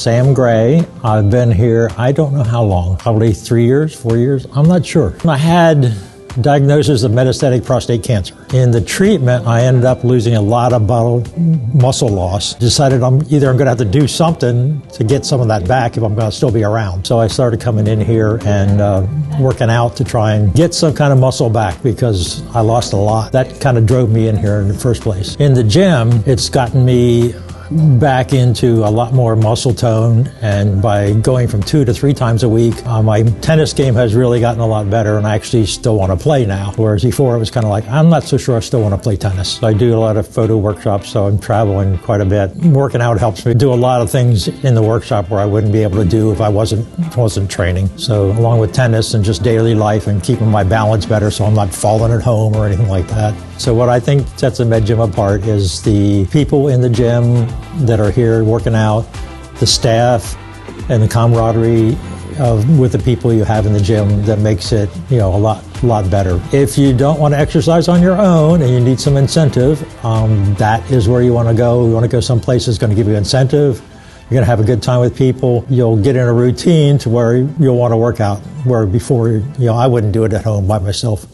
Sam Gray. I've been here, I don't know how long, probably 3 years, 4 years, I'm not sure. I had diagnosis of metastatic prostate cancer. In the treatment, I ended up losing a lot of muscle loss. Decided I'm going to have to do something to get some of that back if I'm going to still be around. So I started coming in here and working out to try and get some kind of muscle back because I lost a lot. That kind of drove me in here in the first place. In the gym, it's gotten me back into a lot more muscle tone, and by going from 2 to 3 times a week, my tennis game has really gotten a lot better, and I actually still want to play now. Whereas before it was kind of like, I'm not so sure I still want to play tennis. So I do a lot of photo workshops, so I'm traveling quite a bit. Working out helps me do a lot of things in the workshop where I wouldn't be able to do if I wasn't training. So along with tennis and just daily life and keeping my balance better so I'm not falling at home or anything like that. So what I think sets a med gym apart is the people in the gym that are here working out, the staff, and the camaraderie with the people you have in the gym that makes it, a lot better. If you don't want to exercise on your own and you need some incentive, that is where you want to go. You want to go someplace that's going to give you incentive. You're going to have a good time with people. You'll get in a routine to where you'll want to work out, where before, I wouldn't do it at home by myself.